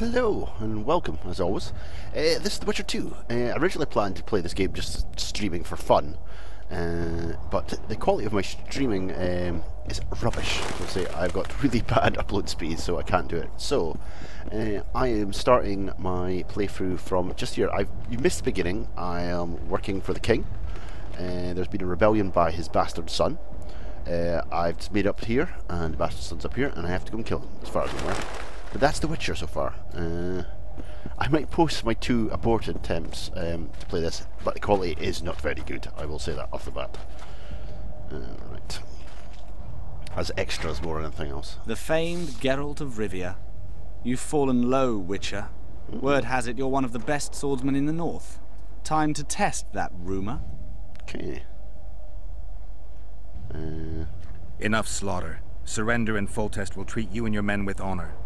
Hello and welcome, as always. This is The Witcher 2. I originally planned to play this game just streaming for fun, but the quality of my streaming is rubbish. I'll say I've got really bad upload speed, so I can't do it. So, I am starting my playthrough from just here. You missed the beginning. I am working for the king. There's been a rebellion by his bastard son. I've made up here, and the bastard son's up here, and I have to go and kill him, as far as I'm aware. But that's The Witcher so far. I might post my 2 aborted attempts to play this, but the quality is not very good. I will say that off the bat. Right. As extras more than anything else. The famed Geralt of Rivia. You've fallen low, Witcher. Word has it you're one of the best swordsmen in the north. Time to test that rumour. Okay. Enough slaughter. Surrender and Foltest will treat you and your men with honor.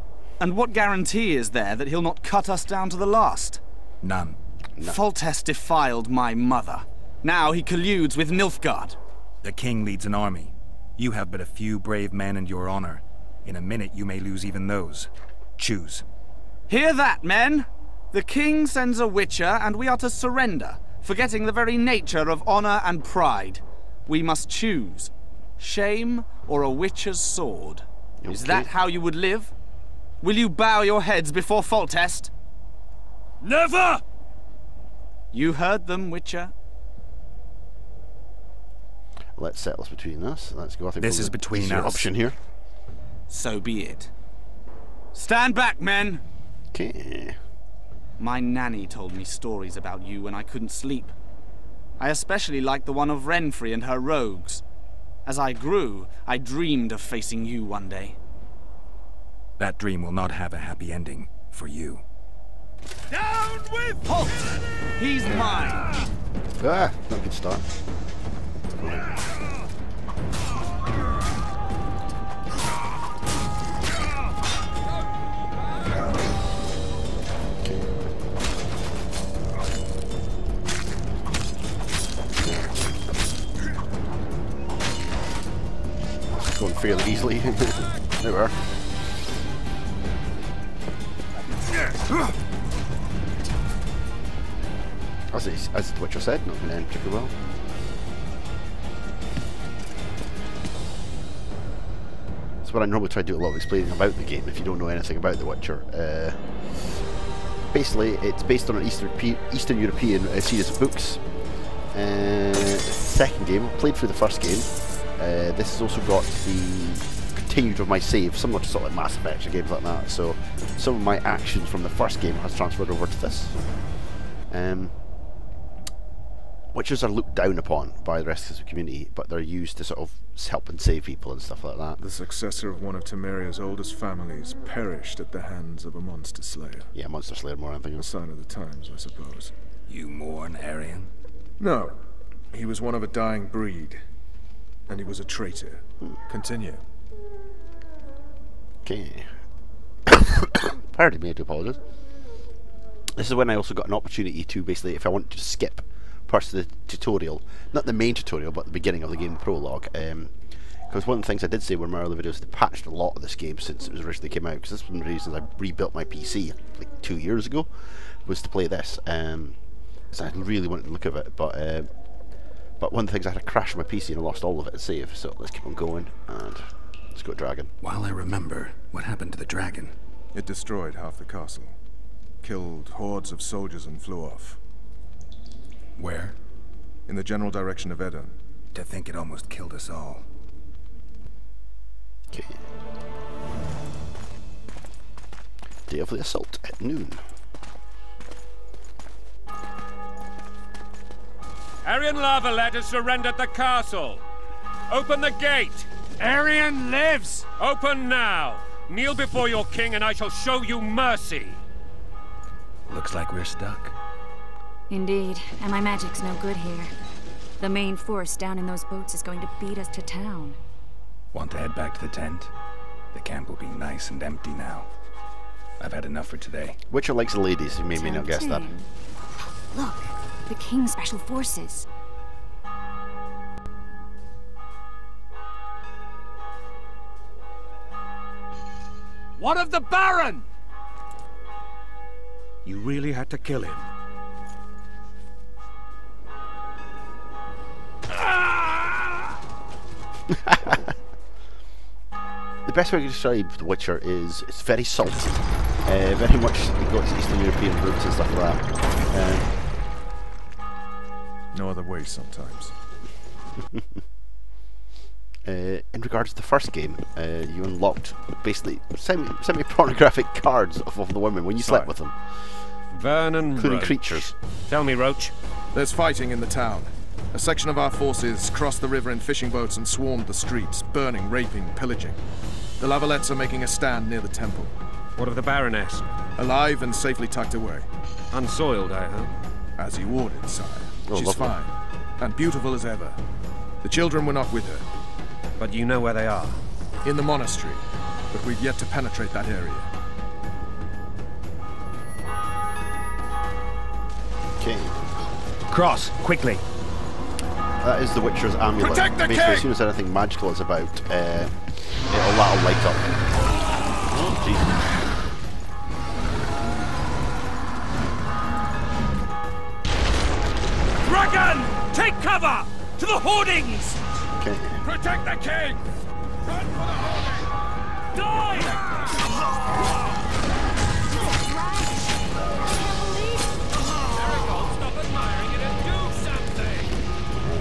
And what guarantee is there that he'll not cut us down to the last? None. Foltest defiled my mother. Now he colludes with Nilfgaard. The king leads an army. You have but a few brave men and your honor. In a minute you may lose even those. Choose. Hear that, men! The king sends a witcher and we are to surrender, forgetting the very nature of honor and pride. We must choose. Shame or a witcher's sword. Okay. Is that how you would live? Will you bow your heads before Foltest? Never! You heard them, Witcher. Let's settle this between us. Let's go. I think this is between us. Option here. So be it. Stand back, men! Okay. My nanny told me stories about you when I couldn't sleep. I especially liked the one of Renfri and her rogues. As I grew, I dreamed of facing you one day. That dream will not have a happy ending for you. Down with Halt! He's mine! Ah, not a good start. It's going fairly easily. There we are. As The Witcher said, not going to end particularly well. That's what I normally try to do, a lot of explaining about the game if you don't know anything about The Witcher. Basically, it's based on an Eastern European series of books. Second game, I played through the first game. This has also got the continued of my save, similar to sort of like Mass Effect or games like that. So some of my actions from the first game has transferred over to this. Witchers are looked down upon by the rest of the community, but they're used to sort of help and save people and stuff like that. The successor of one of Temeria's oldest families perished at the hands of a monster slayer. Yeah, monster slayer more than anything else. A sign of the times, I suppose. You mourn Arian? No. He was one of a dying breed. And he was a traitor. Continue. Okay. Pardon me, I do apologise. This is when I also got an opportunity to basically, if I want to skip parts of the tutorial, not the main tutorial, but the beginning of the game, Prologue. Because one of the things I did say in my earlier videos, they patched a lot of this game since it was originally came out. Because this is one of the reasons I rebuilt my PC like 2 years ago, was to play this. So I really wanted to look at it, but one of the things, I had to crash my PC and I lost all of it at save. So let's keep on going and let's go dragon. While I remember, what happened to the dragon? It destroyed half the castle. Killed hordes of soldiers and flew off. Where? In the general direction of Edon. To think it almost killed us all. Okay. Day of the assault at noon. Arian Lavalet has surrendered the castle. Open the gate. Arian lives! Open now. Kneel before your king and I shall show you mercy. Looks like we're stuck. Indeed, and my magic's no good here. The main force down in those boats is going to beat us to town. Want to head back to the tent? The camp will be nice and empty now. I've had enough for today. Witcher likes the ladies, you may not guess that. Look, the King's special forces. What of the Baron? You really had to kill him. The best way to describe The Witcher is it's very salty. Very much got Eastern European roots and stuff like that. No other way sometimes. In regards to the first game, you unlocked basically semi-pornographic cards of the women when you slept with them, Vernon including Roach. creatures. Tell me, Roach. There's fighting in the town. A section of our forces crossed the river in fishing boats and swarmed the streets, burning, raping, pillaging. The Lavalettes are making a stand near the temple. What of the Baroness? Alive and safely tucked away. Unsoiled, I hope. As you ordered, sire. Oh, She's lovely. fine. And beautiful as ever. The children were not with her. But you know where they are. In the monastery. But we've yet to penetrate that area. Okay. Cross, quickly. That is the Witcher's amulet. Protect the Basically, king! as soon as anything magical is about, that'll light up. Oh, Jesus. Dragon! Take cover! To the hoardings! Okay. Protect the king! Run for the hoarding! Die! Stop admiring it and do something!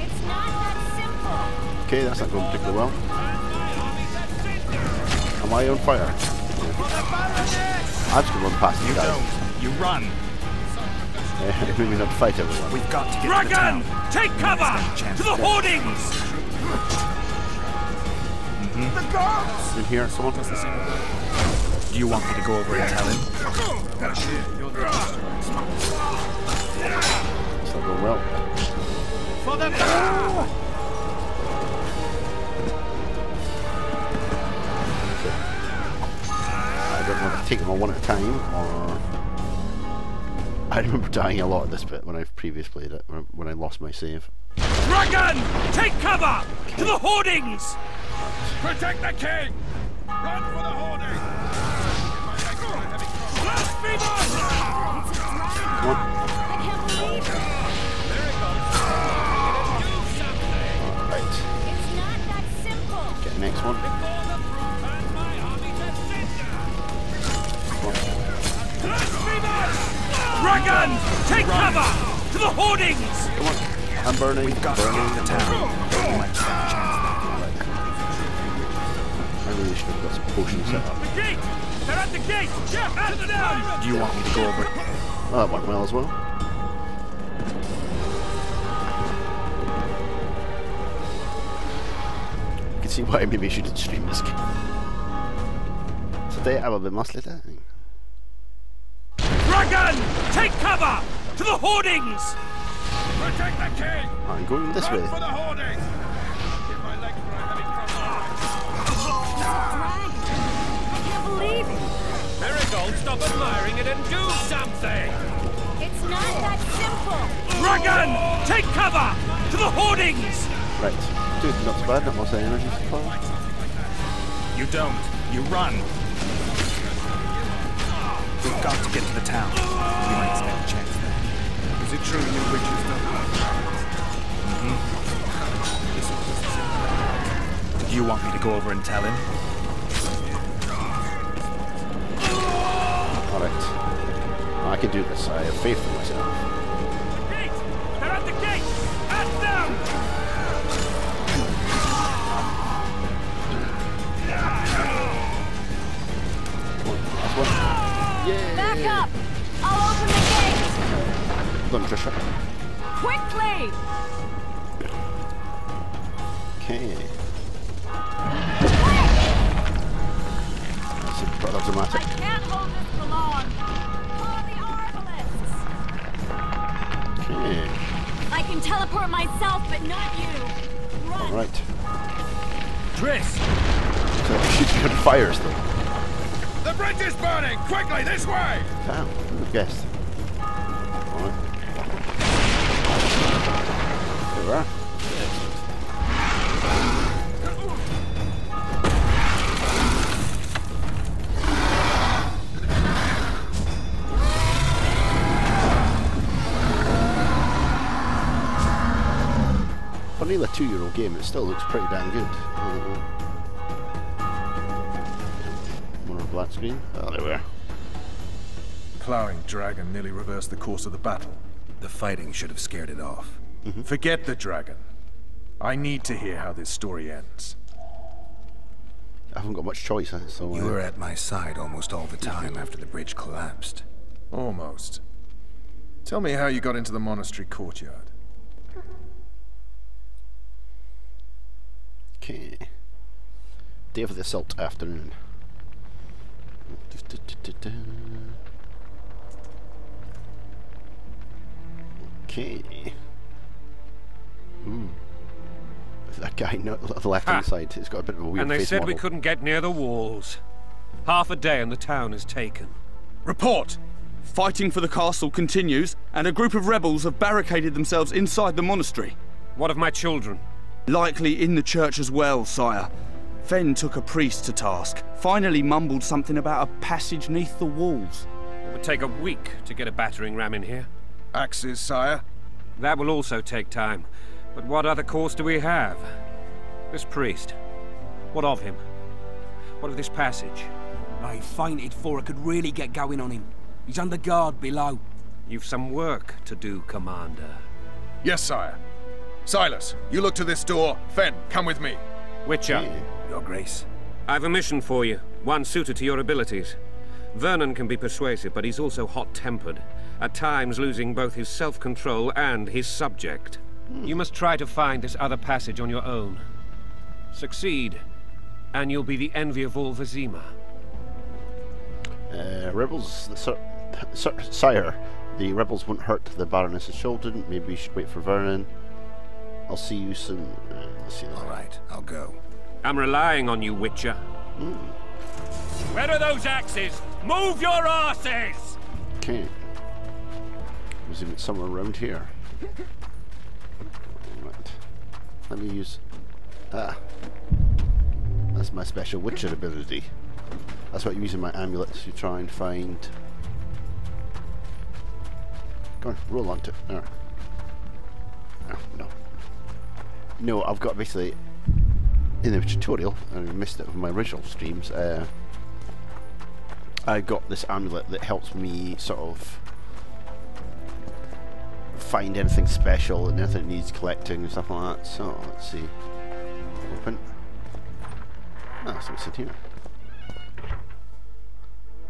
It's not that simple. Okay, that's not going particularly well. Am I on fire? I'm just going to run past you guys. You run. Maybe not fight everyone. We've got to get to the Dragon! town. Take cover! To the hoardings! In here, someone? Do you want me to go over and tell him? It's not going well. For the I don't know if I take them all one at a time, or... I remember dying a lot at this bit when I've previously played it, when I lost my save. Dragon! Take cover! To the hoardings! Protect the king! Run for the hoarding! Blasphemers! Come on. I can't believe it. Right. It's not that simple. Get the next one. Dragon! Take cover! To the hoardings! Come on. I'm burning. We've got to get to the town. We might stand a chance I really should have got some potions set up. The gate! They're at the gate! Yeah, at the down! there. Do you want me to go over it? Oh, that went well as well. You can see why maybe I shouldn't stream this game. Today I will be mostly dying. Dragon! Take cover! To the hoardings! Protect the king! I'm going this way. Run for the hoarding! Give my leg for a heavy Dragon. I can't believe it. Marigold, stop admiring it and do something! It's not that simple. Dragon! Take cover! To the hoardings! Right. Dude, not so bad, not lost any energy so far. You don't. You run. We've got to get to the town. We might stand a chance there. Is it true you witches don't Do you want me to go over and tell him? Alright. I can do this. I have faith in myself. Gate! They're at the gate! At them! Last one. Yay! Back up. I'll open the gate. Done, Trisha. Quickly. Okay. That's rather I dramatic. can't hold this for long. Call the Arbalest. Okay. I can teleport myself, but not you. Run. Alright. Triss! So shoot you on fires though. The bridge is burning! Quickly, this way! Damn, who would have guessed? Alright. There we are. nearly a 2-year-old game, it still looks pretty damn good. More black screen. Oh, there we are. Plowing dragon nearly reversed the course of the battle. The fighting should have scared it off. Forget the dragon. I need to hear how this story ends. I haven't got much choice, so... You were at my side almost all the time after the bridge collapsed. Almost. Tell me how you got into the monastery courtyard. Okay. Day of the assault afternoon. Okay. That guy on the left-hand side, he's got a bit of a weird And they face said model. we couldn't get near the walls. Half a day and the town is taken. Report! Fighting for the castle continues, and a group of rebels have barricaded themselves inside the monastery. What of my children? Likely in the church as well, sire. Fen took a priest to task. Finally mumbled something about a passage neath the walls. It would take a week to get a battering ram in here. Axes, sire? That will also take time. But what other course do we have? This priest. What of him? What of this passage? I fainted before I could really get going on him. He's under guard below. You've some work to do, Commander. Yes, sire. Silas, you look to this door. Fen, come with me. Witcher, Your Grace. I've a mission for you. One suited to your abilities. Vernon can be persuasive, but he's also hot-tempered. At times losing both his self-control and his subject. You must try to find this other passage on your own. Succeed, and you'll be the envy of all Vizima. Rebels, sire, the rebels won't hurt the Baroness's children. Maybe we should wait for Vernon. I'll see you soon. Let's see that. All right, I'll go. I'm relying on you, Witcher. Where are those axes? Move your asses! Okay. Was it somewhere around here? Right. Let me use... That's my special Witcher ability. That's what I'm using my amulets to try and find... Go on, roll onto it. There. No. No, I've got basically... In the tutorial, and I missed it from my original streams, I got this amulet that helps me sort of find anything special and anything that needs collecting and stuff like that. So, let's see. Open. Ah, so what's in here?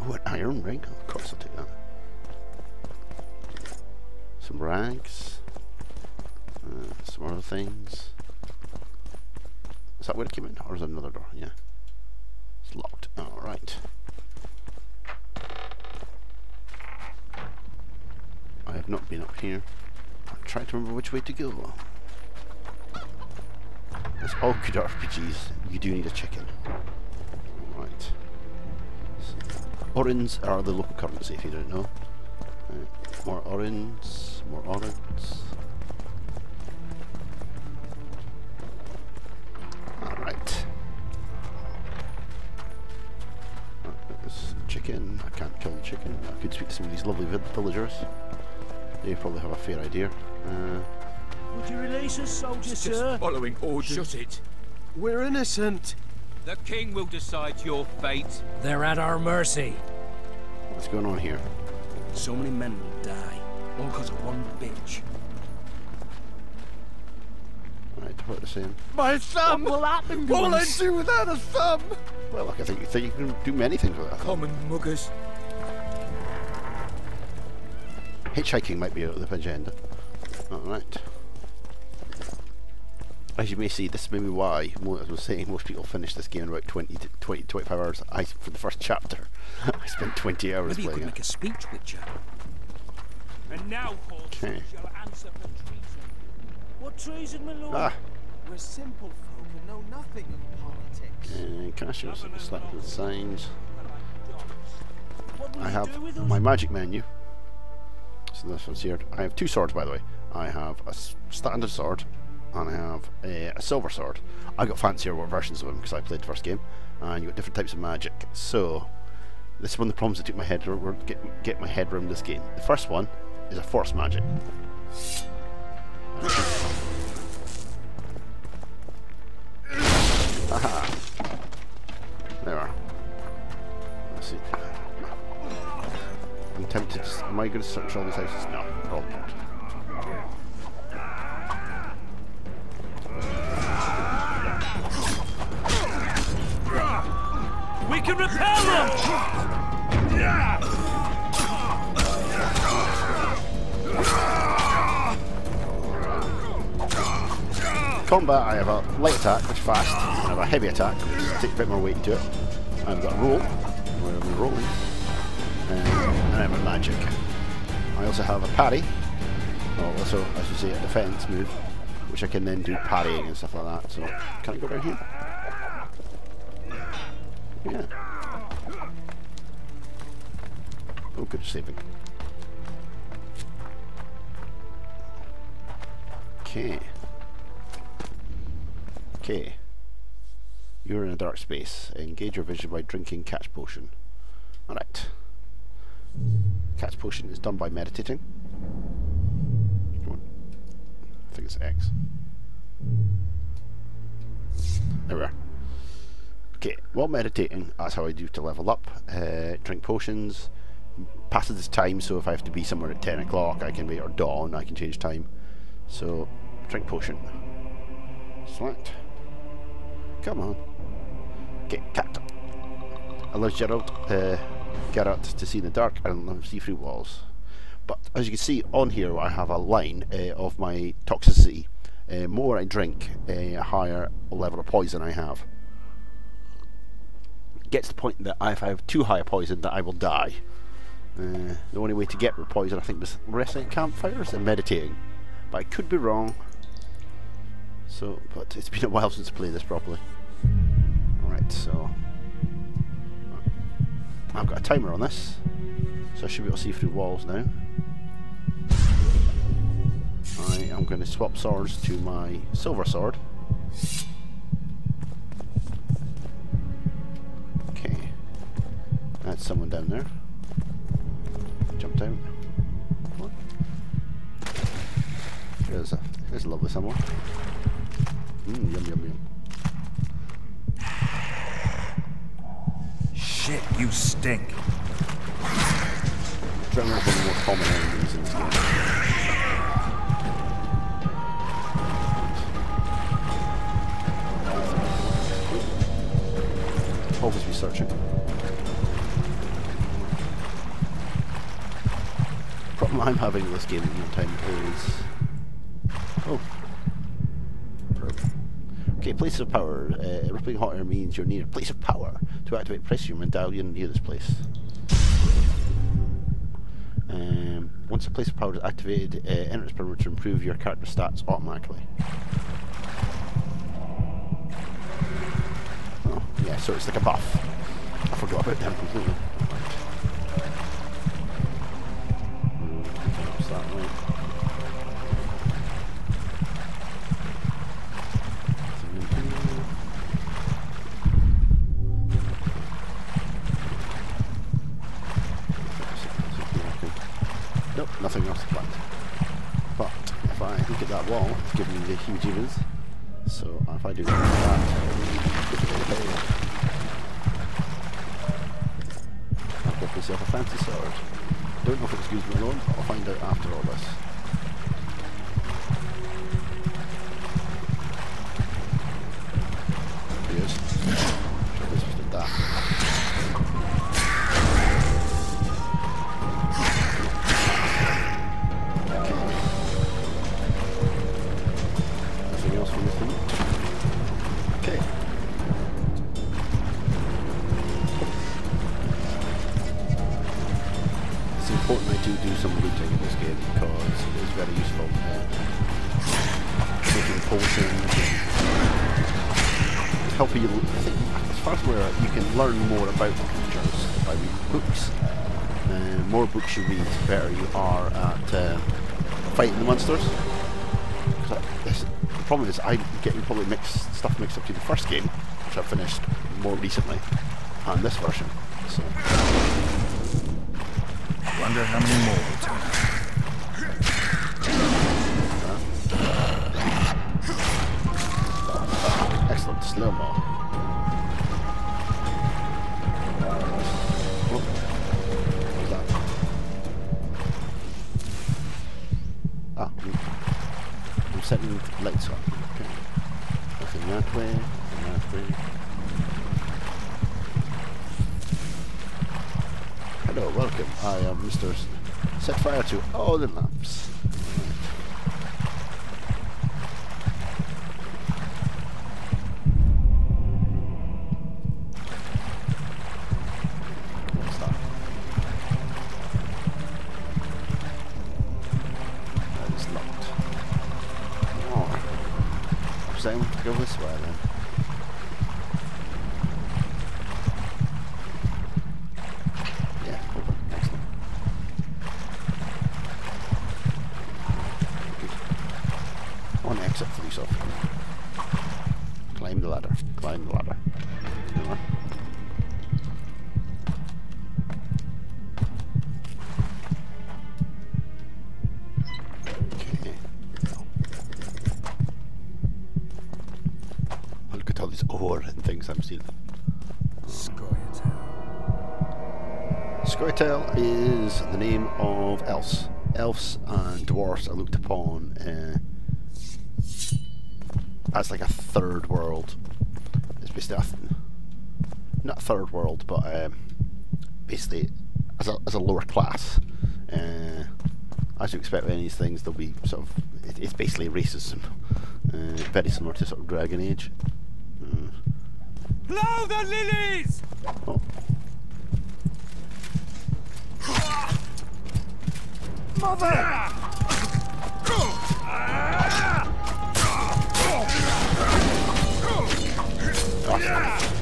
Oh, an iron ring? Oh, of course I'll take that. Some rags. Some other things. Is that where it came in? Or is it another door? Yeah. It's locked. Alright. I have not been up here. I'm trying to remember which way to go. It's all good RPGs. You do need a chicken. Right. Orins are the local currency, if you don't know. More orins. More orins. Alright. This chicken. I can't kill the chicken. I could speak to some of these lovely villagers. They probably have a fair idea. Would you release us, soldier, sir? Following orders. Shut it. We're innocent. The king will decide your fate. They're at our mercy. What's going on here? So many men will die, all because of one bitch. Right, what are they saying? My son! What will happen to What will I us? do without a son? Well, look, I think you can do many things with that. Common muggers. Hitchhiking might be out of the agenda. Alright. As you may see, this is maybe why, as I was saying, most people finish this game in about 25 hours. For the first chapter, I spent 20 hours Maybe you playing could it. make a speech, Witcher. And now, horses, Okay. shall answer for treason. What treason, my lord? Ah! We're simple folk and know nothing of politics. Cashers, select the signs. What will I you have do with us? my magic menu. So this one's here. I have two swords, by the way. I have a standard sword, and I have a silver sword. I got fancier versions of them because I played the first game, and you got different types of magic. So this is one of the problems that took my head get my head around this game. The first one is a force magic. I'm tempted to... Am I going to search all these houses? No, probably not. We can repel them! Combat, I have a light attack, which is fast, and I have a heavy attack, which takes a bit more weight to it. I've got a roll, where I'm rolling, and I have a magic. I also have a parry, or also, I should say, a defense move, which I can then do parrying and stuff like that. So, can I go down here? Yeah. Oh, good saving. Okay. Okay. You're in a dark space. Engage your vision by drinking catch potion. Alright. Catch potion is done by meditating. Come on. I think it's X. There we are. Okay, while meditating, that's how I do to level up. Drink potions. Passes this time, so if I have to be somewhere at 10 o'clock, I can wait, or dawn, I can change time. So, drink potion. Select. Come on. Okay, cat. Allows Geralt to see in the dark and see through walls. But as you can see on here, I have a line of my toxicity. More I drink, a higher level of poison I have. It gets to the point that if I have too high a poison, that I will die. The only way to get rid of poison, I think, was resting at campfires and meditating. But I could be wrong. So, but it's been a while since I played this properly. Alright, so I've got a timer on this, so I should be able to see through walls now. I am going to swap swords to my silver sword. Okay, that's someone down there. Jumped out. What? There's a lovely someone. Yum yum yum. Shit, you stink. Adrenaline is one of the more common enemies in this game. Always be searching. The problem I'm having with this game at the time is... Oh. Okay, place of power. Rippling hot air means you're near a place of power. To activate, press your medallion near this place. Once a place of power is activated, enter its perimeter to improve your character stats automatically. Oh, yeah, so it's like a buff. I forgot about them completely. What's that, right? Nope, nothing else planned. But if I look at that wall, it's giving me the huge image. So if I do that, I've got myself a fancy sword. Don't know if it's good or not, but I'll find out after all this. Here he is. Sure, this was that. Do some looting in this game because it is very useful. Making potions, helping you. I think as far as where you can learn more about the creatures by reading books. The more books you read, the better you are at fighting the monsters. The problem is I'm getting probably stuff mixed up to the first game, which I finished more recently, and this version. So. Wonder how many more will turn up. Excellent, slow-mo. Oh. What was that? setting the lights up. Okay. Nothing that way, nothing that way. Hello, welcome. I am Mr. Set fire to all the lamps. What's that? That is locked. Oh. So I want to go this way then. Exit for yourself. Climb the ladder. Climb the ladder. Okay. Look at all these ore and things I'm seeing. Scoia'tael is the name of elves. Elves and dwarves are looked upon as like a third world. It's basically not a third world, but basically as a lower class. As you expect with any of these things, there'll be sort of it's basically racism, very similar to sort of Dragon Age. Blow the lilies! Oh. Mother!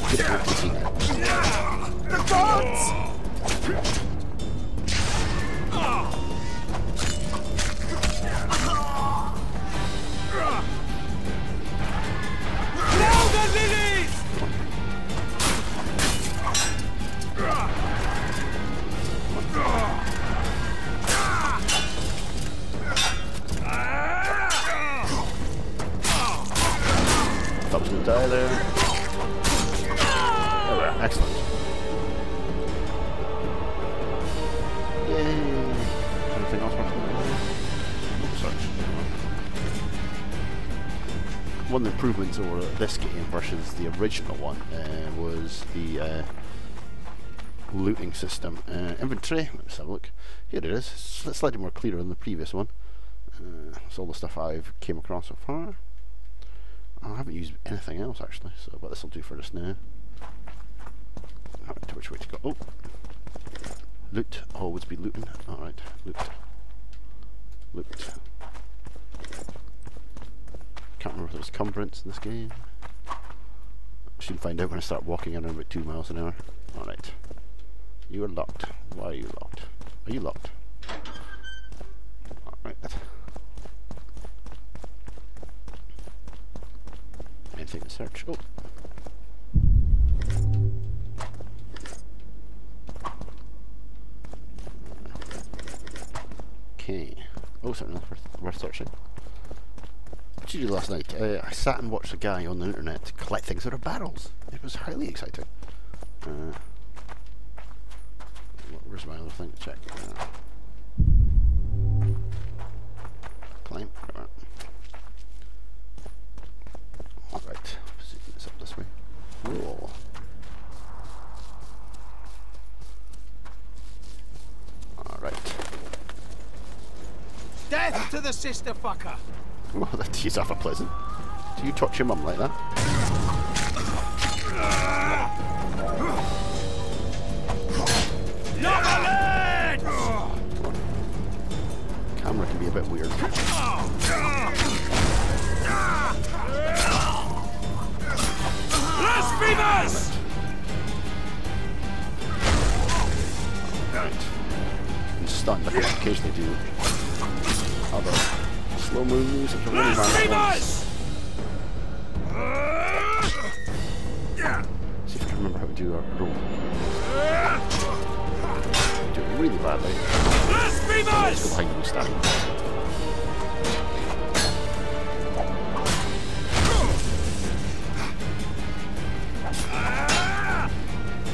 Get it out The gods! Blow the lilies! Thought I was going to die there. Excellent. Yay! Anything else worth noting? Search. One of the improvements over this game versus the original one was the looting system. Inventory, let's have a look. Here it is. It's slightly more clear than the previous one. That's all the stuff I've came across so far. I haven't used anything else actually, so but this will do for us now. Alright, which way to go? Oh! Loot. Always be looting. Alright, loot. Loot. Can't remember if there's cumbrance in this game. I should find out when I start walking around about 2 miles an hour. Alright. You are locked. Why are you locked? Are you locked? Alright. Anything to search? Oh! Okay. Oh, something else worth searching. What did you do last night? I sat and watched a guy on the internet collect things out of barrels. It was highly exciting. Where's my other thing to check? Climb. Alright. Position this up this way. Roll. Alright. Death to the sister fucker! Oh, that is awful pleasant. Do you touch your mum like that? Not my legs! Camera can be a bit weird. Blasphemous! Right. And stunned, I can occasionally do other slow moves, which are really random ones. See if I can remember how to do a roll. Do it really badly. Let's go behind you and stand.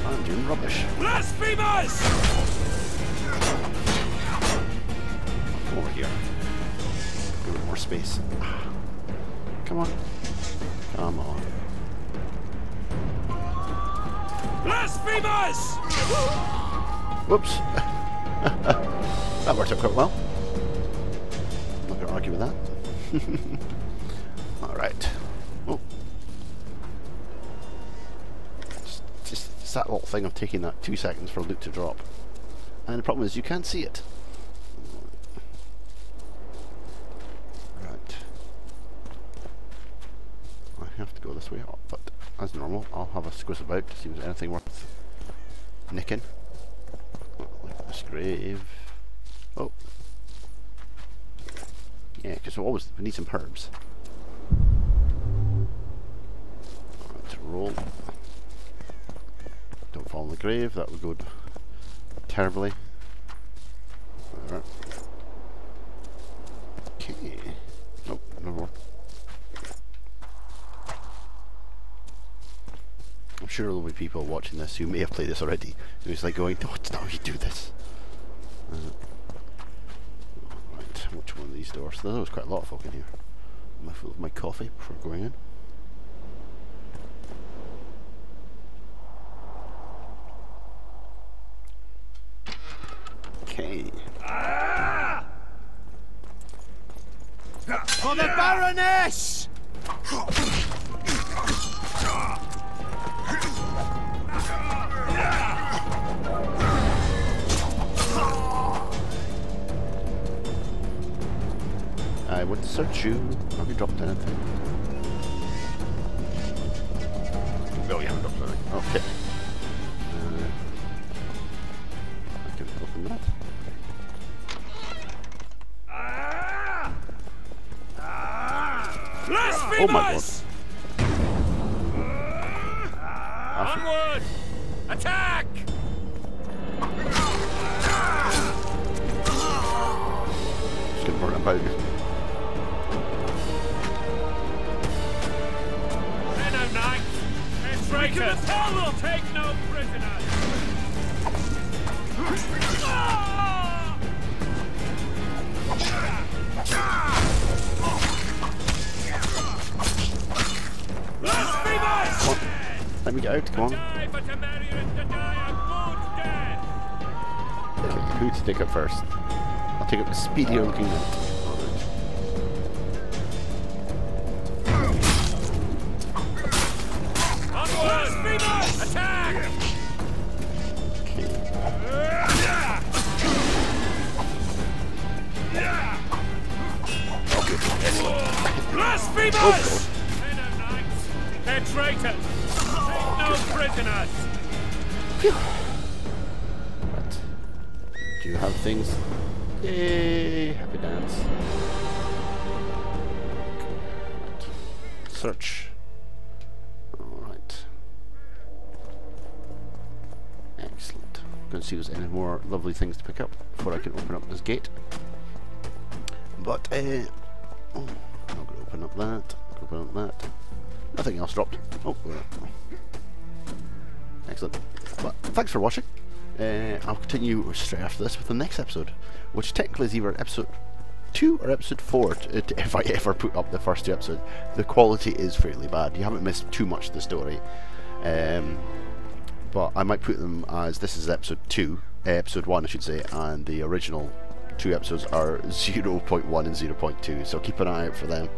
I'm doing rubbish. Blasphemous! Over here. Give it more space. Come on. Come on. Blasphemers! Whoops. That worked out quite well. I'm not going to argue with that. Alright. Oh. It's that little thing of taking that 2 seconds for loot to drop. And the problem is you can't see it. Right. I have to go this way up, but as normal, I'll have a squiz about to see if there's anything worth nicking. Like this grave. Oh. Yeah, because we need some herbs. Alright, roll. Don't fall in the grave, that would go terribly. Alright. Okay. Nope, no more. I'm sure there'll be people watching this who may have played this already, who's like going, no, it's not how you do this. Right, which one of these doors? There was quite a lot of folk in here. Am I full of my coffee before going in? Okay. For the Baroness! I would search you. Have you dropped anything? No, you haven't dropped anything. Okay. I can open that. Oh my god. Onward! Attack! Just gonna burn about. No knights! And traitors! Will take no prisoners! Let me get out, come on. Okay, who to take up first? I'll take up the speedier looking knight. Attack! Okay. Okay, excellent. Blasphemers! They're traitors! No prisoners! Phew. Right. Do you have things? Yay! Happy dance. Right. Search. Alright. Excellent. I'm going to see if there's any more lovely things to pick up before I can open up this gate. But, oh, I'm going to open up that. Open up that. Nothing else dropped. Oh, excellent. But thanks for watching. I'll continue straight after this with the next episode, which technically is either episode 2 or episode 4, if I ever put up the first 2 episodes. The quality is fairly bad. You haven't missed too much of the story. But I might put them as this is episode 2, episode 1 I should say, and the original 2 episodes are 0.1 and 0.2, so keep an eye out for them.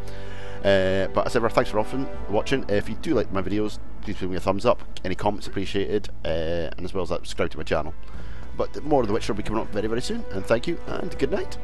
But as ever, thanks for watching. If you do like my videos, please give me a thumbs up. Any comments appreciated, and as well as that, subscribe to my channel. But more of The Witcher will be coming up very, very soon. And thank you, and good night.